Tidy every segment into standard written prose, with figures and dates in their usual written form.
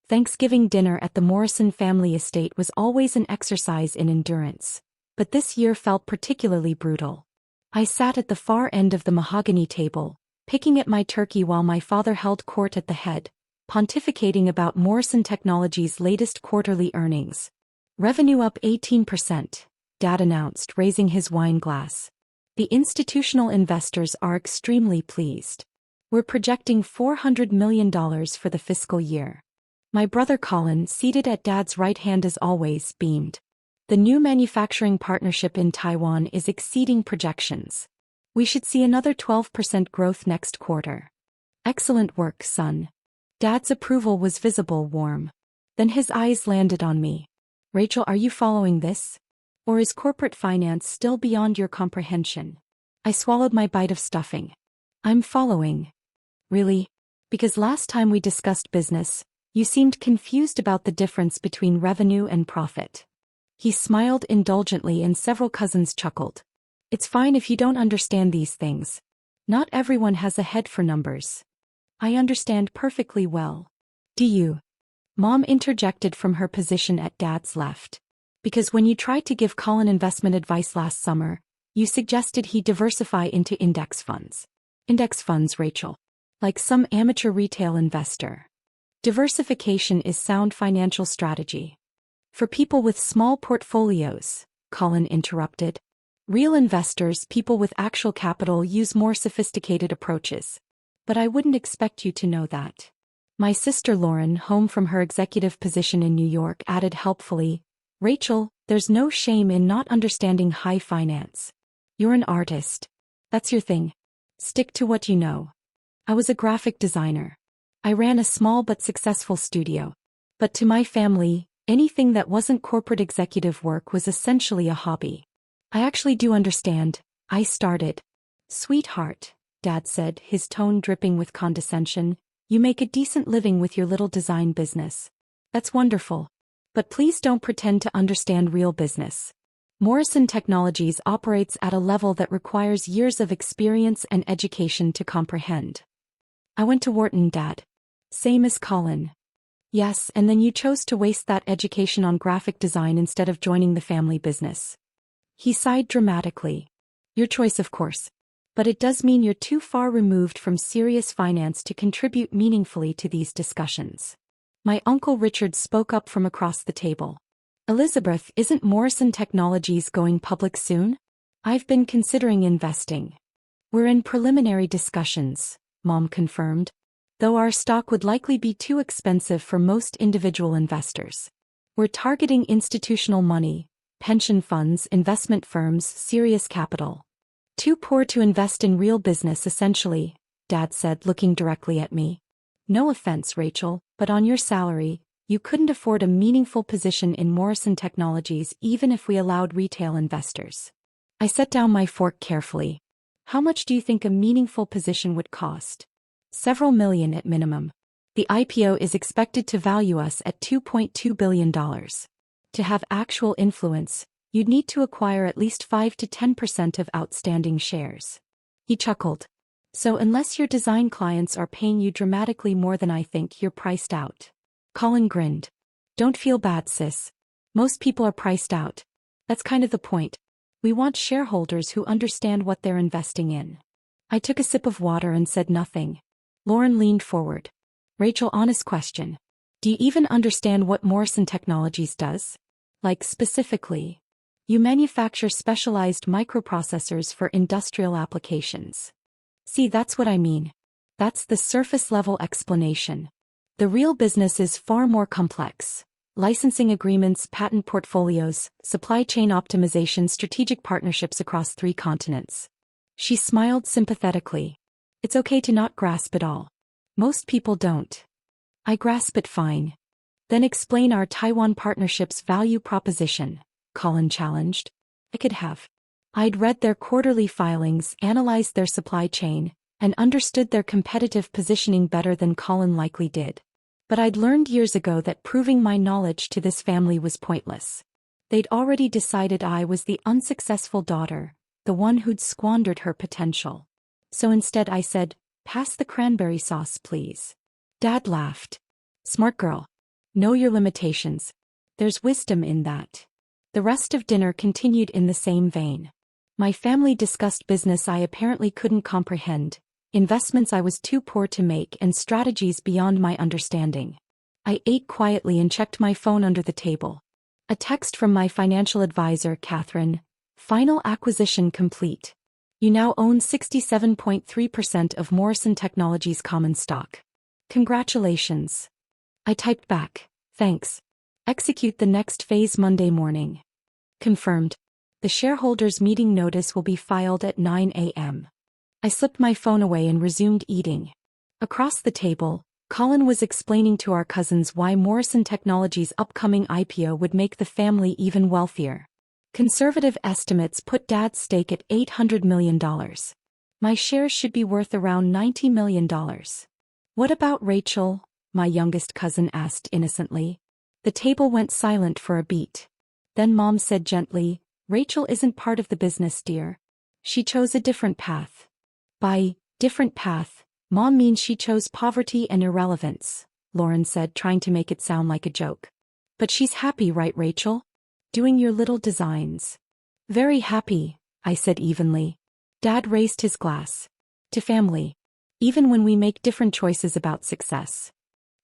Thanksgiving dinner at the Morrison family estate was always an exercise in endurance, but this year felt particularly brutal. I sat at the far end of the mahogany table, picking at my turkey while my father held court at the head, pontificating about Morrison Technologies' latest quarterly earnings. Revenue up 18%, Dad announced, raising his wine glass. The institutional investors are extremely pleased. We're projecting $400 million for the fiscal year. My brother Colin, seated at Dad's right hand as always, beamed. The new manufacturing partnership in Taiwan is exceeding projections. We should see another 12% growth next quarter. Excellent work, son. Dad's approval was visible, warm. Then his eyes landed on me. Rachel, are you following this? Or is corporate finance still beyond your comprehension? I swallowed my bite of stuffing. I'm following. Really? Because last time we discussed business, you seemed confused about the difference between revenue and profit. He smiled indulgently and several cousins chuckled. It's fine if you don't understand these things. Not everyone has a head for numbers. I understand perfectly well. Do you? Mom interjected from her position at Dad's left. Because when you tried to give Colin investment advice last summer, you suggested he diversify into index funds. Index funds, Rachel. Like some amateur retail investor. Diversification is sound financial strategy. For people with small portfolios, Colin interrupted. Real investors, people with actual capital, use more sophisticated approaches. But I wouldn't expect you to know that. My sister Lauren, home from her executive position in New York, added helpfully, Rachel, there's no shame in not understanding high finance. You're an artist. That's your thing. Stick to what you know. I was a graphic designer. I ran a small but successful studio. But to my family, anything that wasn't corporate executive work was essentially a hobby. I actually do understand. I started. Sweetheart, Dad said, his tone dripping with condescension, you make a decent living with your little design business. That's wonderful. But please don't pretend to understand real business. Morrison Technologies operates at a level that requires years of experience and education to comprehend. I went to Wharton, Dad. Same as Colin. Yes, and then you chose to waste that education on graphic design instead of joining the family business. He sighed dramatically. Your choice, of course. But it does mean you're too far removed from serious finance to contribute meaningfully to these discussions. My Uncle Richard spoke up from across the table. Elizabeth, isn't Morrison Technologies going public soon? I've been considering investing. We're in preliminary discussions, Mom confirmed. Though our stock would likely be too expensive for most individual investors. We're targeting institutional money, pension funds, investment firms, serious capital. Too poor to invest in real business essentially, Dad said, looking directly at me. No offense, Rachel, but on your salary, you couldn't afford a meaningful position in Morrison Technologies even if we allowed retail investors. I set down my fork carefully. How much do you think a meaningful position would cost? Several million at minimum. The IPO is expected to value us at $2.2 billion. To have actual influence, you'd need to acquire at least 5 to 10% of outstanding shares. He chuckled. So unless your design clients are paying you dramatically more than I think, you're priced out. Colin grinned. Don't feel bad, sis. Most people are priced out. That's kind of the point. We want shareholders who understand what they're investing in. I took a sip of water and said nothing. Lauren leaned forward. Rachel, honest question. Do you even understand what Morrison Technologies does? Like specifically? You manufacture specialized microprocessors for industrial applications. See, that's what I mean. That's the surface-level explanation. The real business is far more complex. Licensing agreements, patent portfolios, supply chain optimization, strategic partnerships across 3 continents. She smiled sympathetically. It's okay to not grasp it all. Most people don't. I grasp it fine. Then explain our Taiwan partnership's value proposition, Colin challenged. I could have. I'd read their quarterly filings, analyzed their supply chain, and understood their competitive positioning better than Colin likely did. But I'd learned years ago that proving my knowledge to this family was pointless. They'd already decided I was the unsuccessful daughter, the one who'd squandered her potential. So instead I said, pass the cranberry sauce, please. Dad laughed. Smart girl. Know your limitations. There's wisdom in that. The rest of dinner continued in the same vein. My family discussed business I apparently couldn't comprehend, investments I was too poor to make, and strategies beyond my understanding. I ate quietly and checked my phone under the table. A text from my financial advisor, Catherine. Final acquisition complete. You now own 67.3% of Morrison Technologies common stock. Congratulations. I typed back, thanks. Execute the next phase Monday morning. Confirmed. The shareholders' meeting notice will be filed at 9 a.m. I slipped my phone away and resumed eating. Across the table, Colin was explaining to our cousins why Morrison Technologies' upcoming IPO would make the family even wealthier. Conservative estimates put Dad's stake at $800 million. My shares should be worth around $90 million. What about Rachel? My youngest cousin asked innocently. The table went silent for a beat. Then Mom said gently, Rachel isn't part of the business, dear. She chose a different path. By different path, Mom means she chose poverty and irrelevance, Lauren said, trying to make it sound like a joke. But she's happy, right, Rachel? Doing your little designs. Very happy, I said evenly. Dad raised his glass. To family. Even when we make different choices about success.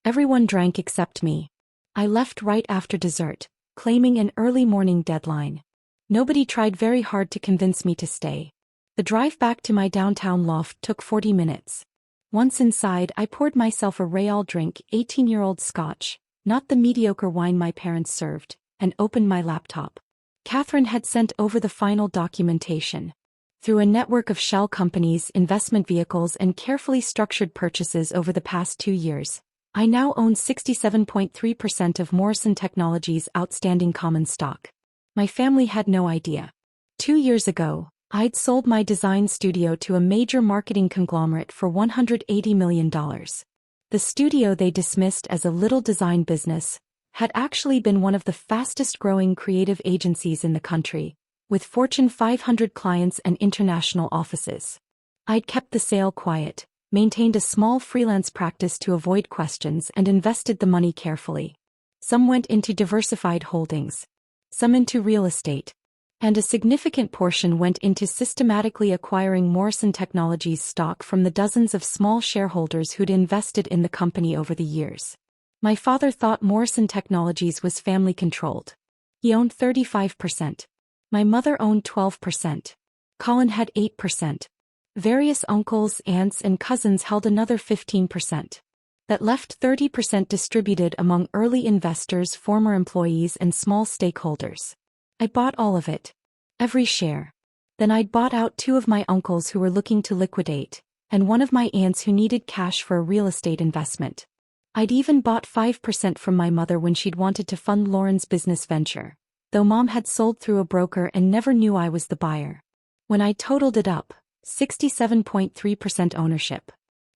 Everyone drank except me. I left right after dessert, claiming an early morning deadline. Nobody tried very hard to convince me to stay. The drive back to my downtown loft took 40 minutes. Once inside, I poured myself a Real drink, 18-year-old Scotch, not the mediocre wine my parents served, and opened my laptop. Catherine had sent over the final documentation. Through a network of shell companies, investment vehicles, and carefully structured purchases over the past 2 years, I now own 67.3% of Morrison Technologies' outstanding common stock. My family had no idea. 2 years ago, I'd sold my design studio to a major marketing conglomerate for $180 million. The studio they dismissed as a little design business had actually been one of the fastest-growing creative agencies in the country, with Fortune 500 clients and international offices. I'd kept the sale quiet, maintained a small freelance practice to avoid questions, and invested the money carefully. Some went into diversified holdings, some into real estate, and a significant portion went into systematically acquiring Morrison Technologies stock from the dozens of small shareholders who'd invested in the company over the years. My father thought Morrison Technologies was family-controlled. He owned 35%. My mother owned 12%. Colin had 8%. Various uncles, aunts, and cousins held another 15%. That left 30% distributed among early investors, former employees, and small stakeholders. I bought all of it. Every share. Then I'd bought out 2 of my uncles who were looking to liquidate, and 1 of my aunts who needed cash for a real estate investment. I'd even bought 5% from my mother when she'd wanted to fund Lauren's business venture, though Mom had sold through a broker and never knew I was the buyer. When I totaled it up, 67.3% ownership.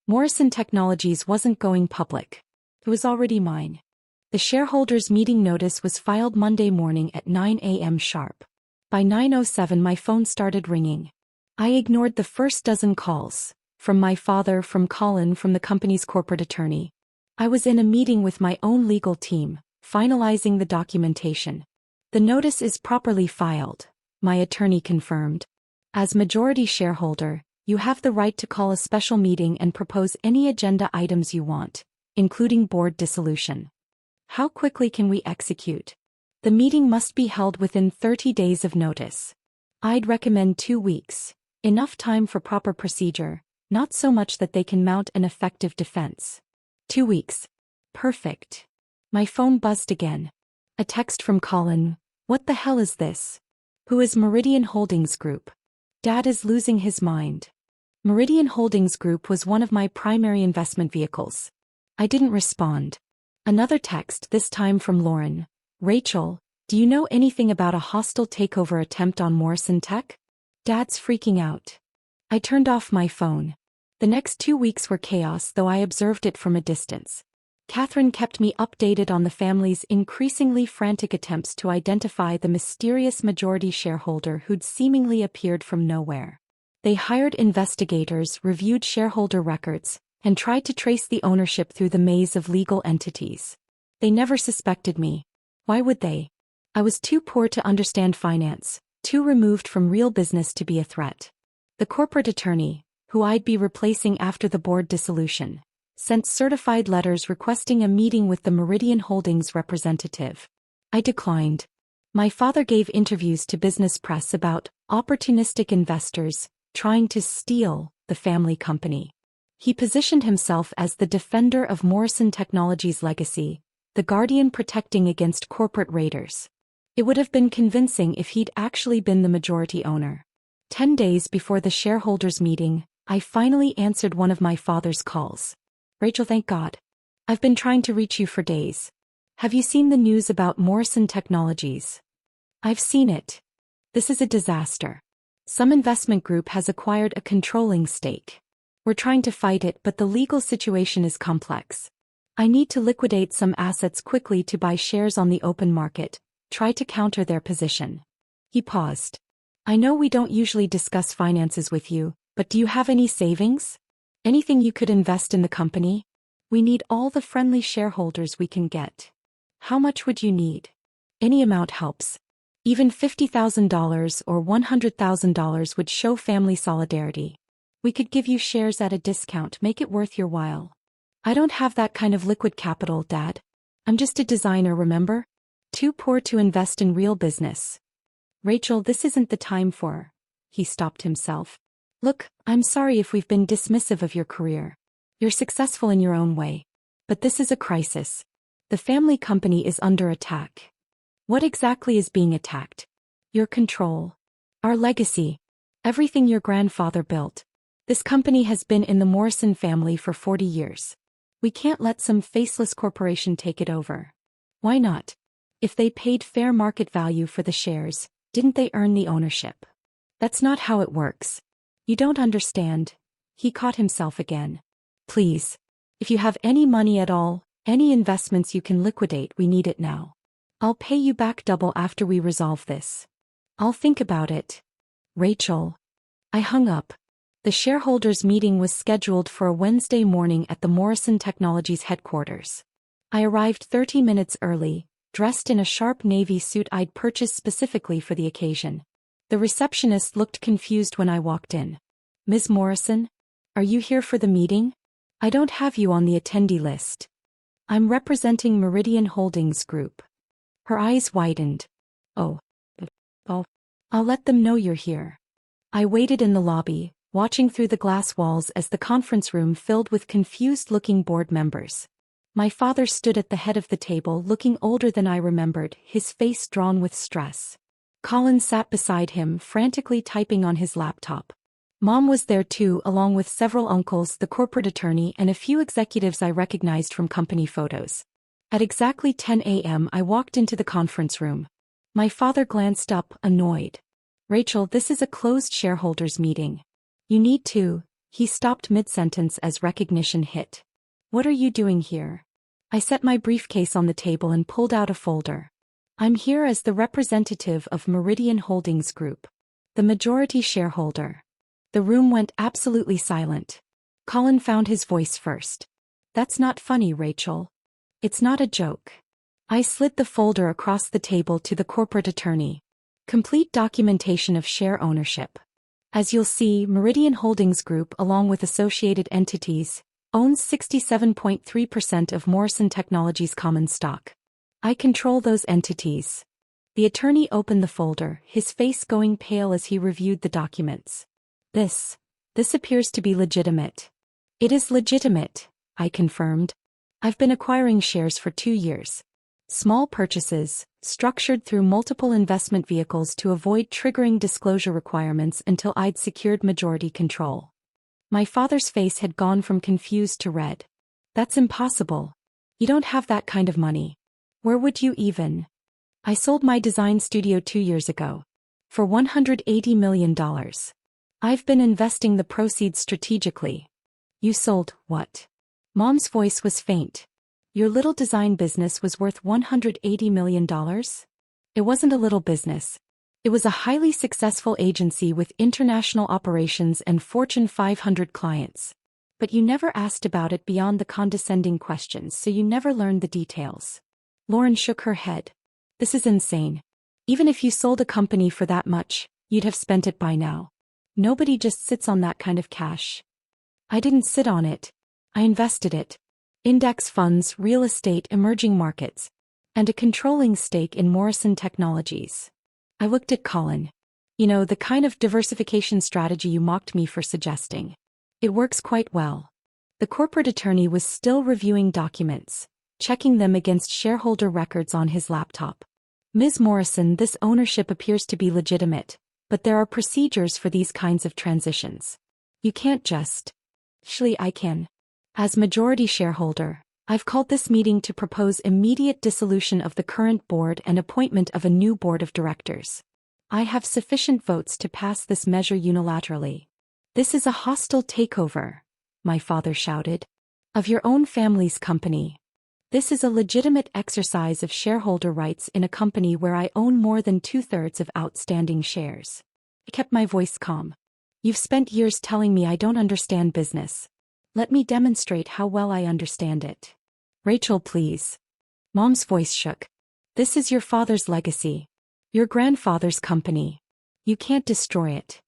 Morrison Technologies wasn't going public. It was already mine. The shareholders' meeting notice was filed Monday morning at 9 a.m. sharp. By 9:07 my phone started ringing. I ignored the first dozen calls, from my father, from Colin, from the company's corporate attorney. I was in a meeting with my own legal team, finalizing the documentation. The notice is properly filed, my attorney confirmed. As majority shareholder, you have the right to call a special meeting and propose any agenda items you want, including board dissolution. How quickly can we execute? The meeting must be held within 30 days of notice. I'd recommend 2 weeks, enough time for proper procedure, not so much that they can mount an effective defense. 2 weeks. Perfect. My phone buzzed again. A text from Colin. What the hell is this? Who is Meridian Holdings Group? Dad is losing his mind. Meridian Holdings Group was one of my primary investment vehicles. I didn't respond. Another text, this time from Lauren. Rachel, do you know anything about a hostile takeover attempt on Morrison Tech? Dad's freaking out. I turned off my phone. The next 2 weeks were chaos, though I observed it from a distance. Catherine kept me updated on the family's increasingly frantic attempts to identify the mysterious majority shareholder who'd seemingly appeared from nowhere. They hired investigators, reviewed shareholder records, and tried to trace the ownership through the maze of legal entities. They never suspected me. Why would they? I was too poor to understand finance, too removed from real business to be a threat. The corporate attorney, who I'd be replacing after the board dissolution, sent certified letters requesting a meeting with the Meridian Holdings representative. I declined. My father gave interviews to business press about opportunistic investors trying to steal the family company. He positioned himself as the defender of Morrison Technologies' legacy, the guardian protecting against corporate raiders. It would have been convincing if he'd actually been the majority owner. 10 days before the shareholders' meeting, I finally answered one of my father's calls. Rachel, thank God. I've been trying to reach you for days. Have you seen the news about Morrison Technologies? I've seen it. This is a disaster. Some investment group has acquired a controlling stake. We're trying to fight it, but the legal situation is complex. I need to liquidate some assets quickly to buy shares on the open market, try to counter their position. He paused. I know we don't usually discuss finances with you, but do you have any savings? Anything you could invest in the company? We need all the friendly shareholders we can get. How much would you need? Any amount helps. Even $50,000 or $100,000 would show family solidarity. We could give you shares at a discount, make it worth your while. I don't have that kind of liquid capital, Dad. I'm just a designer, remember? Too poor to invest in real business. Rachel, this isn't the time for... He stopped himself. Look, I'm sorry if we've been dismissive of your career. You're successful in your own way. But this is a crisis. The family company is under attack. What exactly is being attacked? Your control. Our legacy. Everything your grandfather built. This company has been in the Morrison family for 40 years. We can't let some faceless corporation take it over. Why not? If they paid fair market value for the shares, didn't they earn the ownership? That's not how it works. You don't understand. He caught himself again. Please. If you have any money at all, any investments you can liquidate, we need it now. I'll pay you back double after we resolve this. I'll think about it. Rachel. I hung up. The shareholders' meeting was scheduled for a Wednesday morning at the Morrison Technologies headquarters. I arrived 30 minutes early, dressed in a sharp navy suit I'd purchased specifically for the occasion. The receptionist looked confused when I walked in. Ms. Morrison? Are you here for the meeting? I don't have you on the attendee list. I'm representing Meridian Holdings Group. Her eyes widened. Oh. I'll let them know you're here. I waited in the lobby, watching through the glass walls as the conference room filled with confused-looking board members. My father stood at the head of the table looking older than I remembered, his face drawn with stress. Colin sat beside him, frantically typing on his laptop. Mom was there too, along with several uncles, the corporate attorney, and a few executives I recognized from company photos. At exactly 10 a.m. I walked into the conference room. My father glanced up, annoyed. Rachel, this is a closed shareholders meeting. You need to... He stopped mid-sentence as recognition hit. What are you doing here? I set my briefcase on the table and pulled out a folder. I'm here as the representative of Meridian Holdings Group, the majority shareholder. The room went absolutely silent. Colin found his voice first. That's not funny, Rachel. It's not a joke. I slid the folder across the table to the corporate attorney. Complete documentation of share ownership. As you'll see, Meridian Holdings Group, along with associated entities, owns 67.3% of Morrison Technologies common stock. I control those entities. The attorney opened the folder, his face going pale as he reviewed the documents. This appears to be legitimate. It is legitimate, I confirmed. I've been acquiring shares for 2 years. Small purchases, structured through multiple investment vehicles to avoid triggering disclosure requirements until I'd secured majority control. My father's face had gone from confused to red. That's impossible. You don't have that kind of money. Where would you even? I sold my design studio 2 years ago. For $180 million. I've been investing the proceeds strategically. You sold, what? Mom's voice was faint. Your little design business was worth $180 million? It wasn't a little business. It was a highly successful agency with international operations and Fortune 500 clients. But you never asked about it beyond the condescending questions, so you never learned the details. Lauren shook her head. This is insane. Even if you sold a company for that much, you'd have spent it by now. Nobody just sits on that kind of cash. I didn't sit on it. I invested it. Index funds, real estate, emerging markets, and a controlling stake in Morrison Technologies. I looked at Colin. You know, the kind of diversification strategy you mocked me for suggesting. It works quite well. The corporate attorney was still reviewing documents, checking them against shareholder records on his laptop. Ms. Morrison, this ownership appears to be legitimate, but there are procedures for these kinds of transitions. You can't just. Actually, I can. As majority shareholder, I've called this meeting to propose immediate dissolution of the current board and appointment of a new board of directors. I have sufficient votes to pass this measure unilaterally. This is a hostile takeover, my father shouted, of your own family's company. This is a legitimate exercise of shareholder rights in a company where I own more than 2/3 of outstanding shares. I kept my voice calm. You've spent years telling me I don't understand business. Let me demonstrate how well I understand it. Rachel, please. Mom's voice shook. This is your father's legacy. Your grandfather's company. You can't destroy it.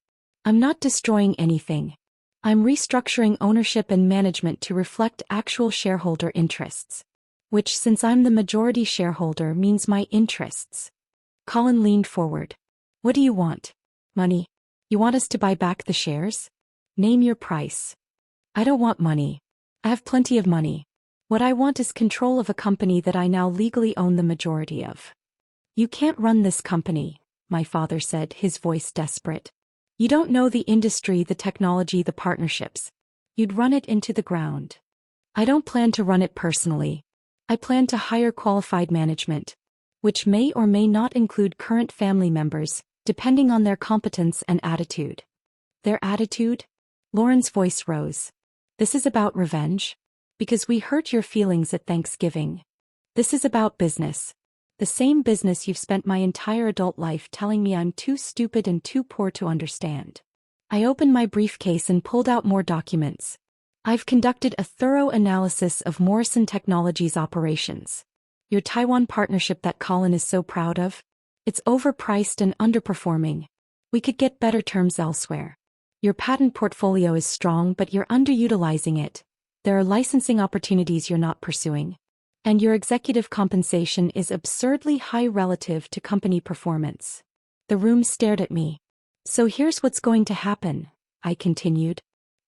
I'm not destroying anything. I'm restructuring ownership and management to reflect actual shareholder interests. Which, since I'm the majority shareholder, means my interests. Colin leaned forward. What do you want? Money? You want us to buy back the shares? Name your price. I don't want money. I have plenty of money. What I want is control of a company that I now legally own the majority of. You can't run this company, my father said, his voice desperate. You don't know the industry, the technology, the partnerships. You'd run it into the ground. I don't plan to run it personally. I plan to hire qualified management, which may or may not include current family members, depending on their competence and attitude. Their attitude? Lauren's voice rose. This is about revenge? Because we hurt your feelings at Thanksgiving. This is about business. The same business you've spent my entire adult life telling me I'm too stupid and too poor to understand. I opened my briefcase and pulled out more documents. I've conducted a thorough analysis of Morrison Technologies operations. Your Taiwan partnership that Colin is so proud of? It's overpriced and underperforming. We could get better terms elsewhere. Your patent portfolio is strong, but you're underutilizing it. There are licensing opportunities you're not pursuing. And your executive compensation is absurdly high relative to company performance. The room stared at me. So here's what's going to happen, I continued.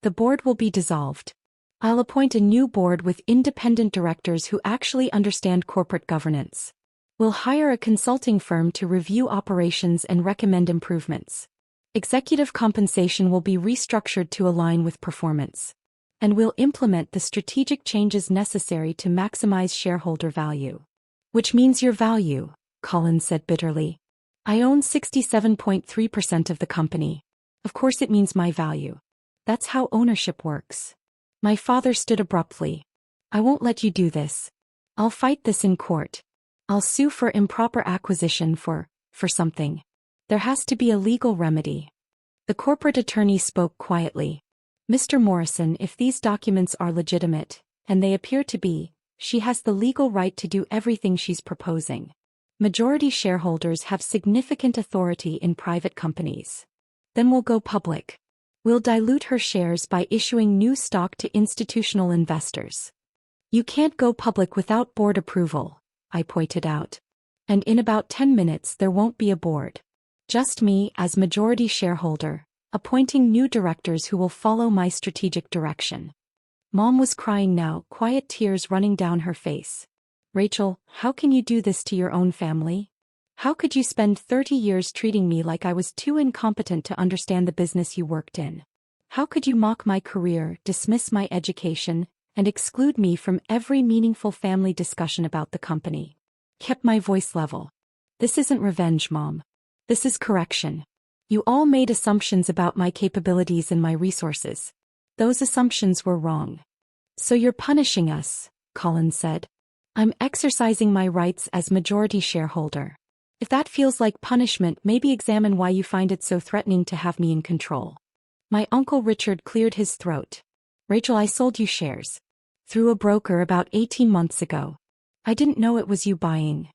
The board will be dissolved. I'll appoint a new board with independent directors who actually understand corporate governance. We'll hire a consulting firm to review operations and recommend improvements. Executive compensation will be restructured to align with performance. And we'll implement the strategic changes necessary to maximize shareholder value. Which means your value, Colin said bitterly. I own 67.3% of the company. Of course it means my value. That's how ownership works. My father stood abruptly. I won't let you do this. I'll fight this in court. I'll sue for improper acquisition for something. There has to be a legal remedy. The corporate attorney spoke quietly. Mr. Morrison, if these documents are legitimate, and they appear to be, she has the legal right to do everything she's proposing. Majority shareholders have significant authority in private companies. Then we'll go public. We'll dilute her shares by issuing new stock to institutional investors. You can't go public without board approval, I pointed out. And in about 10 minutes there won't be a board. Just me as majority shareholder, appointing new directors who will follow my strategic direction. Mom was crying now, quiet tears running down her face. Rachel, how can you do this to your own family? How could you spend 30 years treating me like I was too incompetent to understand the business you worked in? How could you mock my career, dismiss my education, and exclude me from every meaningful family discussion about the company? Kept my voice level. This isn't revenge, Mom. This is correction. You all made assumptions about my capabilities and my resources. Those assumptions were wrong. So you're punishing us, Colin said. I'm exercising my rights as majority shareholder. If that feels like punishment, maybe examine why you find it so threatening to have me in control. My Uncle Richard cleared his throat. Rachel, I sold you shares. Through a broker about 18 months ago. I didn't know it was you buying.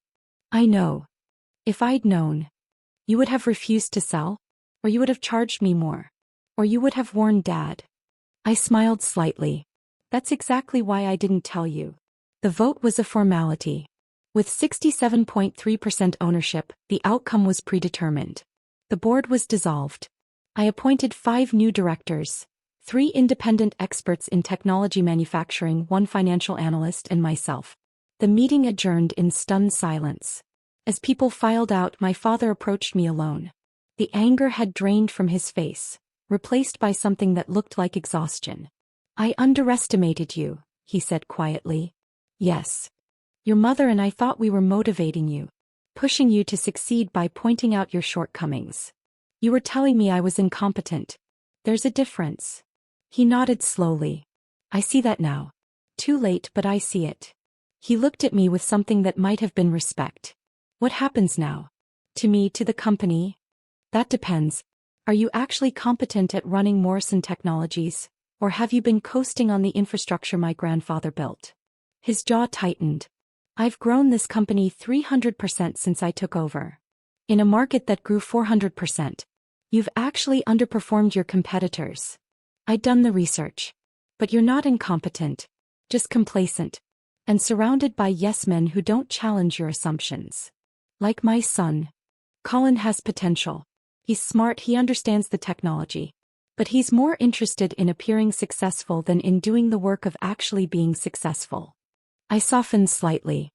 I know. If I'd known, you would have refused to sell? Or you would have charged me more? Or you would have warned Dad? I smiled slightly. That's exactly why I didn't tell you. The vote was a formality. With 67.3% ownership, the outcome was predetermined. The board was dissolved. I appointed 5 new directors, 3 independent experts in technology manufacturing, 1 financial analyst, and myself. The meeting adjourned in stunned silence. As people filed out, my father approached me alone. The anger had drained from his face, replaced by something that looked like exhaustion. I underestimated you, he said quietly. Yes. Your mother and I thought we were motivating you, pushing you to succeed by pointing out your shortcomings. You were telling me I was incompetent. There's a difference. He nodded slowly. I see that now. Too late, but I see it. He looked at me with something that might have been respect. What happens now? To me, to the company? That depends. Are you actually competent at running Morrison Technologies, or have you been coasting on the infrastructure my grandfather built? His jaw tightened. I've grown this company 300% since I took over. In a market that grew 400%. You've actually underperformed your competitors. I'd done the research. But you're not incompetent, just complacent, and surrounded by yes-men who don't challenge your assumptions. Like my son. Colin has potential. He's smart, he understands the technology. But he's more interested in appearing successful than in doing the work of actually being successful. I softened slightly.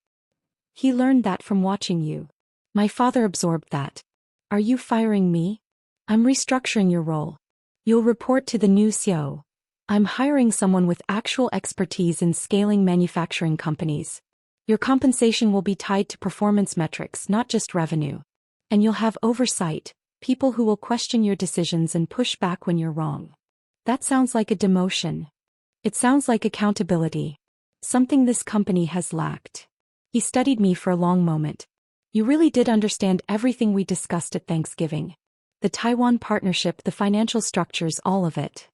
He learned that from watching you. My father absorbed that. Are you firing me? I'm restructuring your role. You'll report to the new CEO. I'm hiring someone with actual expertise in scaling manufacturing companies. Your compensation will be tied to performance metrics, not just revenue. And you'll have oversight, people who will question your decisions and push back when you're wrong. That sounds like a demotion. It sounds like accountability. Something this company has lacked. He studied me for a long moment. You really did understand everything we discussed at Thanksgiving. The Taiwan partnership, the financial structures, all of it.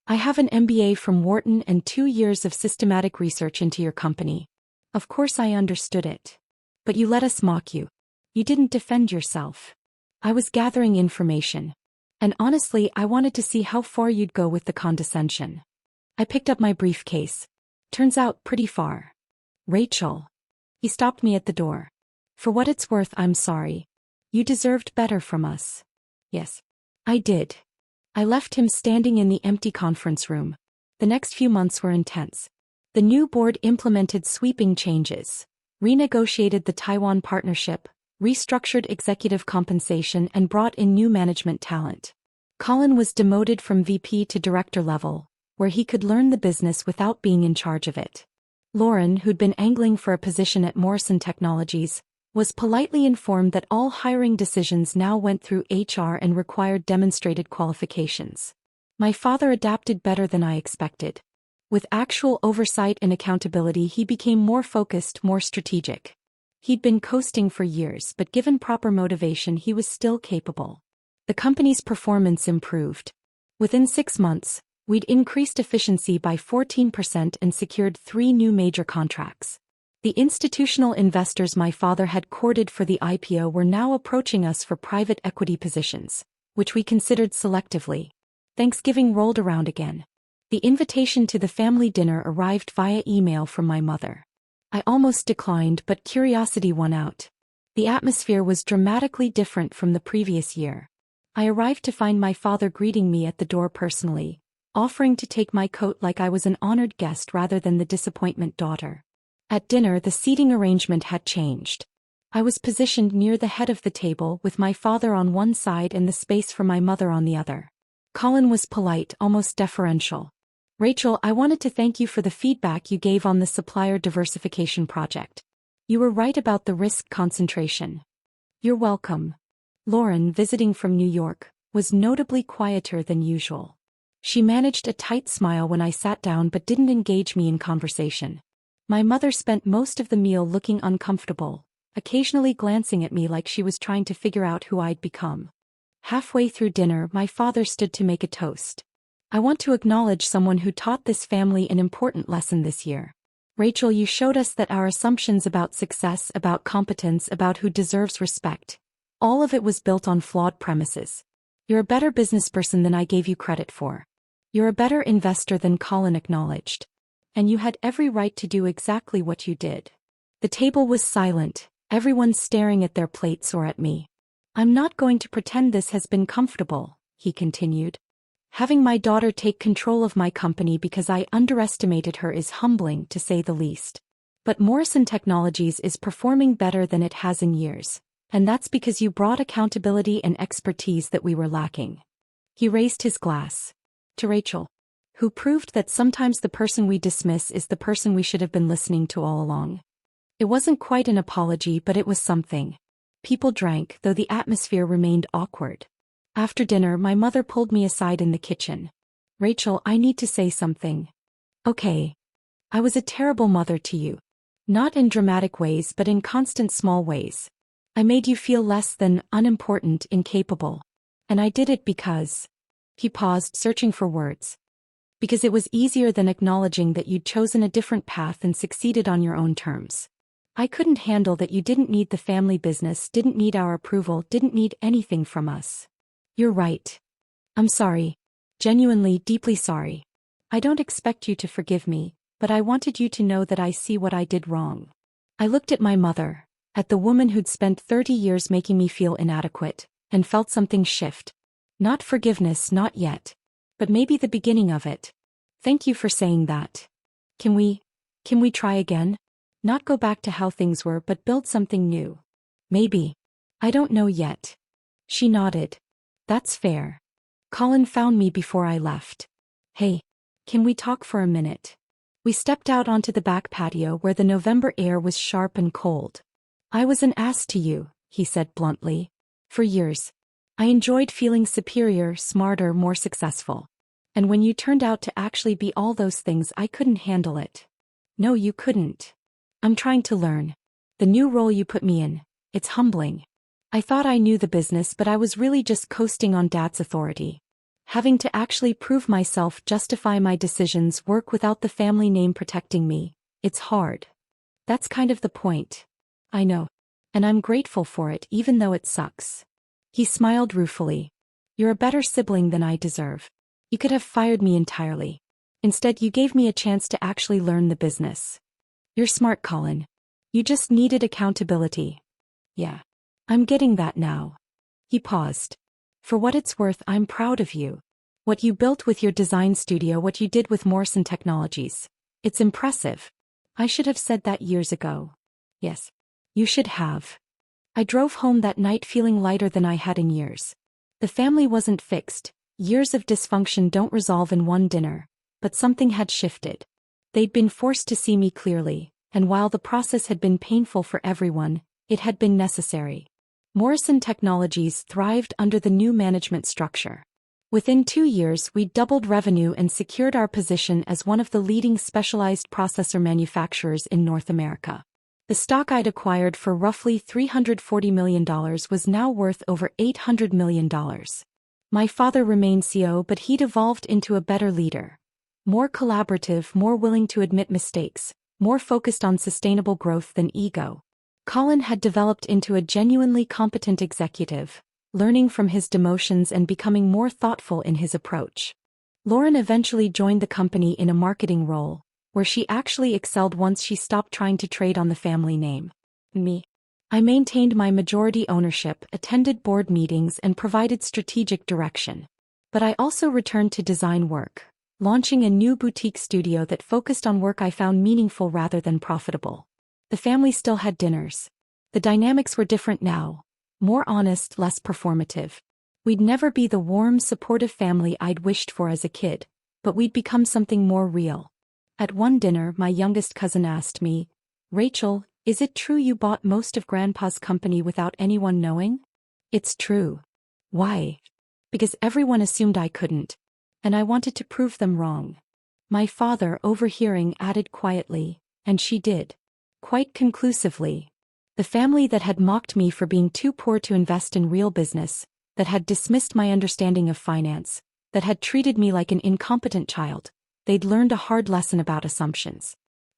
I have an MBA from Wharton and 2 years of systematic research into your company. Of course I understood it. But you let us mock you. You didn't defend yourself. I was gathering information. And honestly, I wanted to see how far you'd go with the condescension. I picked up my briefcase. Turns out pretty far. Rachel. He stopped me at the door. For what it's worth, I'm sorry. You deserved better from us. Yes. I did. I left him standing in the empty conference room. The next few months were intense. The new board implemented sweeping changes, renegotiated the Taiwan partnership, restructured executive compensation, and brought in new management talent. Colin was demoted from VP to director level, where he could learn the business without being in charge of it. Lauren, who'd been angling for a position at Morrison Technologies, was politely informed that all hiring decisions now went through HR and required demonstrated qualifications. My father adapted better than I expected. With actual oversight and accountability, he became more focused, more strategic. He'd been coasting for years, but given proper motivation, he was still capable. The company's performance improved. Within 6 months, we'd increased efficiency by 14% and secured 3 new major contracts. The institutional investors my father had courted for the IPO were now approaching us for private equity positions, which we considered selectively. Thanksgiving rolled around again. The invitation to the family dinner arrived via email from my mother. I almost declined, but curiosity won out. The atmosphere was dramatically different from the previous year. I arrived to find my father greeting me at the door personally, offering to take my coat like I was an honored guest rather than the disappointment daughter. At dinner, the seating arrangement had changed. I was positioned near the head of the table, with my father on one side and the space for my mother on the other. Colin was polite, almost deferential. Rachel, I wanted to thank you for the feedback you gave on the supplier diversification project. You were right about the risk concentration. You're welcome. Lauren, visiting from New York, was notably quieter than usual. She managed a tight smile when I sat down but didn't engage me in conversation. My mother spent most of the meal looking uncomfortable, occasionally glancing at me like she was trying to figure out who I'd become. Halfway through dinner, my father stood to make a toast. I want to acknowledge someone who taught this family an important lesson this year. Rachel, you showed us that our assumptions about success, about competence, about who deserves respect, all of it was built on flawed premises. You're a better businessperson than I gave you credit for. You're a better investor than Colin acknowledged. And you had every right to do exactly what you did. The table was silent, everyone staring at their plates or at me. I'm not going to pretend this has been comfortable, he continued. Having my daughter take control of my company because I underestimated her is humbling, to say the least. But Morrison Technologies is performing better than it has in years, and that's because you brought accountability and expertise that we were lacking. He raised his glass. To Rachel, who proved that sometimes the person we dismiss is the person we should have been listening to all along. It wasn't quite an apology, but it was something. People drank, though the atmosphere remained awkward. After dinner, my mother pulled me aside in the kitchen. Rachel, I need to say something. Okay. I was a terrible mother to you. Not in dramatic ways, but in constant small ways. I made you feel less than, unimportant, incapable. And I did it because... He paused, searching for words. Because it was easier than acknowledging that you'd chosen a different path and succeeded on your own terms. I couldn't handle that you didn't need the family business, didn't need our approval, didn't need anything from us. You're right. I'm sorry. Genuinely, deeply sorry. I don't expect you to forgive me, but I wanted you to know that I see what I did wrong. I looked at my mother, at the woman who'd spent 30 years making me feel inadequate, and felt something shift. Not forgiveness, not yet. But maybe the beginning of it. Thank you for saying that. Can we try again? Not go back to how things were, but build something new. Maybe. I don't know yet. She nodded. That's fair. Colin found me before I left. Hey, can we talk for a minute? We stepped out onto the back patio where the November air was sharp and cold. I was an ass to you, he said bluntly. For years. I enjoyed feeling superior, smarter, more successful. And when you turned out to actually be all those things, I couldn't handle it. No, you couldn't. I'm trying to learn. The new role you put me in, it's humbling. I thought I knew the business, but I was really just coasting on Dad's authority. Having to actually prove myself, justify my decisions, work without the family name protecting me, it's hard. That's kind of the point. I know. And I'm grateful for it, even though it sucks. He smiled ruefully. You're a better sibling than I deserve. You could have fired me entirely. Instead, you gave me a chance to actually learn the business. You're smart, Colin. You just needed accountability. Yeah. I'm getting that now. He paused. For what it's worth, I'm proud of you. What you built with your design studio, what you did with Morrison Technologies. It's impressive. I should have said that years ago. Yes. You should have. I drove home that night feeling lighter than I had in years. The family wasn't fixed. Years of dysfunction don't resolve in one dinner. But something had shifted. They'd been forced to see me clearly, and while the process had been painful for everyone, it had been necessary. Morrison Technologies thrived under the new management structure. Within 2 years, we doubled revenue and secured our position as one of the leading specialized processor manufacturers in North America. The stock I'd acquired for roughly $340 million was now worth over $800 million. My father remained CEO, but he'd evolved into a better leader. More collaborative, more willing to admit mistakes, more focused on sustainable growth than ego. Colin had developed into a genuinely competent executive, learning from his demotions and becoming more thoughtful in his approach. Lauren eventually joined the company in a marketing role, where she actually excelled once she stopped trying to trade on the family name. I maintained my majority ownership, attended board meetings, and provided strategic direction. But I also returned to design work, launching a new boutique studio that focused on work I found meaningful rather than profitable. The family still had dinners. The dynamics were different now. More honest, less performative. We'd never be the warm, supportive family I'd wished for as a kid, but we'd become something more real. At one dinner, my youngest cousin asked me, Rachel, is it true you bought most of Grandpa's company without anyone knowing? It's true. Why? Because everyone assumed I couldn't. And I wanted to prove them wrong. My father, overhearing, added quietly, and she did. Quite conclusively. The family that had mocked me for being too poor to invest in real business, that had dismissed my understanding of finance, that had treated me like an incompetent child, they'd learned a hard lesson about assumptions.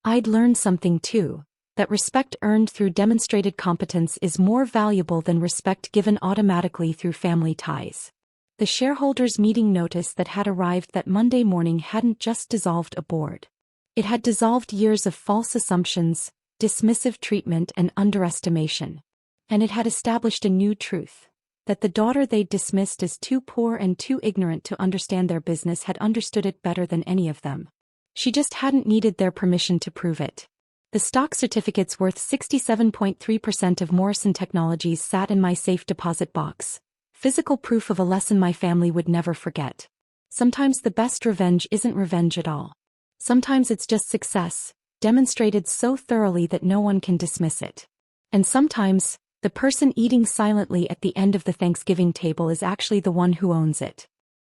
I'd learned something too, that respect earned through demonstrated competence is more valuable than respect given automatically through family ties. The shareholders' meeting notice that had arrived that Monday morning hadn't just dissolved a board. It had dissolved years of false assumptions, dismissive treatment and underestimation. And it had established a new truth, that the daughter they'd dismissed as too poor and too ignorant to understand their business had understood it better than any of them. She just hadn't needed their permission to prove it. The stock certificates worth 67.3% of Morrison Technologies sat in my safe deposit box. Physical proof of a lesson my family would never forget. Sometimes the best revenge isn't revenge at all. Sometimes it's just success, demonstrated so thoroughly that no one can dismiss it. And sometimes, the person eating silently at the end of the Thanksgiving table is actually the one who owns it.